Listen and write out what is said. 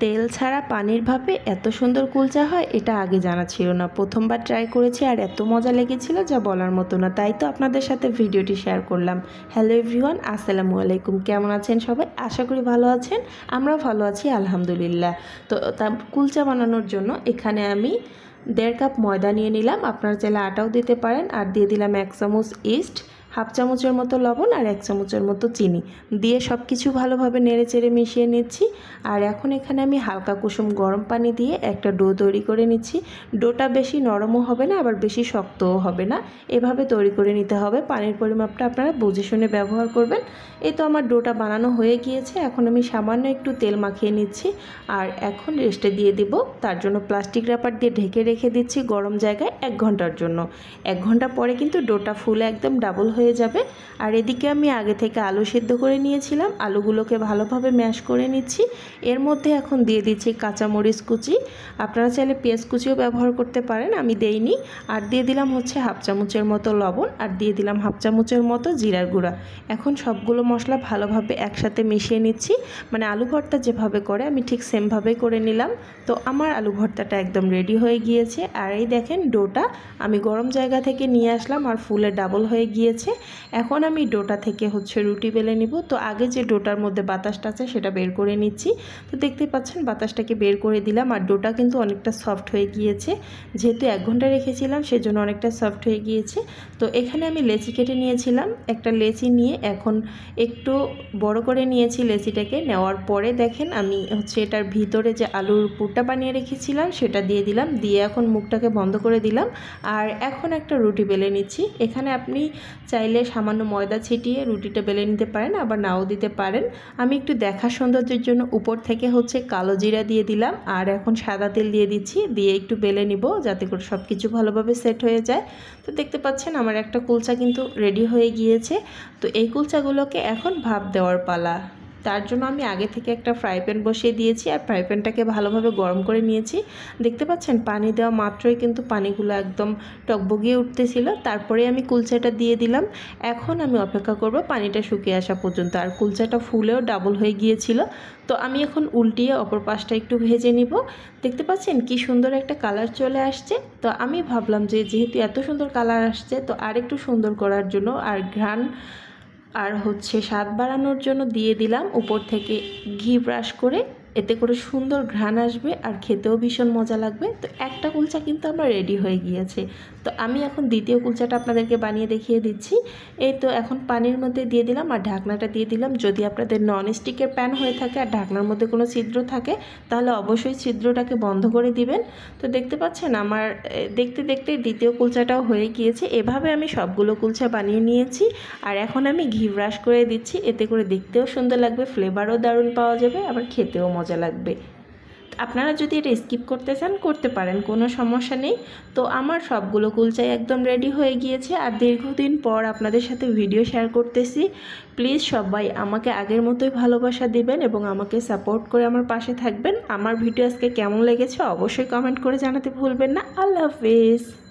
তেল ছাড়া পানির ভাপে এত সুন্দর কুলচা হয় এটা আগে জানা ছিল না। প্রথমবার ট্রাই করেছি আর এত মজা লেগেছিল যা বলার মতো না। তাই তো আপনাদের সাথে ভিডিওটি শেয়ার করলাম। হ্যালো এভরিওয়ান, আসসালামু আলাইকুম। কেমন আছেন সবাই? আশা করি ভালো আছেন। আমরা ভালো আছি আলহামদুলিল্লাহ। তো কুলচা বানানোর জন্য এখানে আমি 1.5 কাপ ময়দা নিয়ে নিলাম। আপনারা চাইলে আটাও দিতে পারেন। আর দিয়ে দিলাম 1 চামচ ইস্ট, হাফ চামচের মতো লবণ আর 1 চামচের মতো চিনি দিয়ে সব কিছু ভালোভাবে নেড়েচেড়ে মিশিয়ে নিচ্ছি। আর এখন এখানে আমি হালকা কুসুম গরম পানি দিয়ে একটা ডো তৈরি করে নিচ্ছি। ডোটা বেশি নরমও হবে না আবার বেশি শক্তও হবে না, এভাবে তৈরি করে নিতে হবে। পানির পরিমাপটা আপনারা বুঝে শুনে ব্যবহার করবেন। এই তো আমার ডোটা বানানো হয়ে গিয়েছে। এখন আমি সামান্য একটু তেল মাখিয়ে নিচ্ছি আর এখন রেস্টে দিয়ে দিব। তার জন্য প্লাস্টিক র্যাপার দিয়ে ঢেকে রেখে দিচ্ছি গরম জায়গায় 1 ঘন্টার জন্য। 1 ঘন্টা পরে কিন্তু ডোটা ফুলে একদম ডাবল হয়ে যাবে। আর এদিকে আমি আগে থেকে আলু সিদ্ধ করে নিয়েছিলাম, আলুগুলোকে ভালোভাবে ম্যাশ করে নিচ্ছি। এর মধ্যে এখন দিয়ে দিচ্ছি কাঁচামরিচ কুচি, আপনারা চাইলে পেঁয়াজ কুচিও ব্যবহার করতে পারেন, আমি দেইনি। আর দিয়ে দিলাম হচ্ছে হাফ চামচের মতো লবণ আর দিয়ে দিলাম হাফ চামচের মতো জিরার গুঁড়া। এখন সবগুলো মশলা ভালোভাবে একসাথে মিশিয়ে নিচ্ছি। মানে আলু ভর্তা যেভাবে করে আমি ঠিক সেমভাবেই করে নিলাম। তো আমার আলু ভর্তাটা একদম রেডি হয়ে গিয়েছে। আর এই দেখেন ডোটা আমি গরম জায়গা থেকে নিয়ে আসলাম আর ফুলে ডাবল হয়ে গিয়েছে। এখন আমি ডোটা থেকে হচ্ছে রুটি বেলে নিব। তো আগে যে ডোটার মধ্যে বাতাসটা আছে সেটা বের করে নিচ্ছি। তো দেখতেই পাচ্ছেন বাতাসটাকে বের করে দিলাম আর ডোটা কিন্তু অনেকটা সফট হয়ে গিয়েছে। যেহেতু 1 ঘন্টা রেখেছিলাম সেজন্য অনেকটা সফট হয়ে গিয়েছে। তো এখানে আমি লেচি কেটে নিয়েছিলাম। একটা লেচি নিয়ে এখন একটু বড় করে নিয়েছি লেচিটাকে। নেওয়ার পরে দেখেন আমি হচ্ছে এটার ভিতরে যে আলুর পুরটা বানিয়ে রেখেছিলাম সেটা দিয়ে দিলাম। দিয়ে এখন মুখটাকে বন্ধ করে দিলাম। আর এখন একটা রুটি বেলে নিচ্ছি। এখানে আপনি চাইলে সামান্য ময়দা ছিটিয়ে রুটিটা বেলে নিতে পারেন, আবার নাও দিতে পারেন। আমি একটু দেখার সৌন্দর্যের জন্য উপর থেকে হচ্ছে কালো জিরা দিয়ে দিলাম আর এখন সাদা তেল দিয়ে দিচ্ছি। দিয়ে একটু বেলে নিব যাতে করে সব কিছু ভালোভাবে সেট হয়ে যায়। তো দেখতে পাচ্ছেন আমার একটা কুলচা কিন্তু রেডি হয়ে গিয়েছে। তো এই কুলচাগুলোকে এখন ভাপ দেওয়ার পালা। তার জন্য আমি আগে থেকে একটা ফ্রাই প্যান বসিয়ে দিয়েছি আর ফ্রাই প্যানটাকে ভালোভাবে গরম করে নিয়েছি। দেখতে পাচ্ছেন পানি দেওয়া মাত্রই কিন্তু পানিগুলো একদম টকবগিয়ে উঠতেছিল। তারপরে আমি কুলচাটা দিয়ে দিলাম। এখন আমি অপেক্ষা করব পানিটা শুকিয়ে আসা পর্যন্ত। আর কুলচাটা ফুলেও ডাবল হয়ে গিয়েছিল। তো আমি এখন উল্টিয়ে অপর পাশটা একটু ভেজে নিব। দেখতে পাচ্ছেন কি সুন্দর একটা কালার চলে আসছে। তো আমি ভাবলাম যে যেহেতু এত সুন্দর কালার আসছে তো আর একটু সুন্দর করার জন্য আর ঘ্রাণ আর হচ্ছে স্বাদ বাড়ানোর জন্য দিয়ে দিলাম উপর থেকে ঘি ব্রাশ করে। এতে করে সুন্দর ঘ্রাণ আসবে আর খেতেও ভীষণ মজা লাগবে। তো একটা কুলচা কিন্তু আমার রেডি হয়ে গিয়েছে। তো আমি এখন দ্বিতীয় কুলচাটা আপনাদেরকে বানিয়ে দেখিয়ে দিচ্ছি। এই তো এখন পানির মধ্যে দিয়ে দিলাম আর ঢাকনাটা দিয়ে দিলাম। যদি আপনাদের ননস্টিকের প্যান হয়ে থাকে আর ঢাকনার মধ্যে কোনো ছিদ্র থাকে তাহলে অবশ্যই ছিদ্রটাকে বন্ধ করে দিবেন। তো দেখতে পাচ্ছেন আমার দেখতে দেখতে দ্বিতীয় কুলচাটাও হয়ে গিয়েছে। এভাবে আমি সবগুলো কুলচা বানিয়ে নিয়েছি। আর এখন আমি ঘি ব্রাশ করে দিচ্ছি, এতে করে দেখতেও সুন্দর লাগবে, ফ্লেভারও দারুণ পাওয়া যাবে, আবার খেতেও মজা লাগবে। আপনারা যদি এটা স্কিপ করতে চান করতে পারেন, কোনো সমস্যা নেই। তো আমার সবগুলো কুলচাই একদম রেডি হয়ে গিয়েছে আর দীর্ঘদিন পর আপনাদের সাথে ভিডিও শেয়ার করতেছি। প্লিজ সবাই আমাকে আগের মতোই ভালোবাসা দিবেন এবং আমাকে সাপোর্ট করে আমার পাশে থাকবেন। আমার ভিডিও আজকে কেমন লেগেছে অবশ্যই কমেন্ট করে জানাতে ভুলবেন না। আল্লাহ হাফেজ।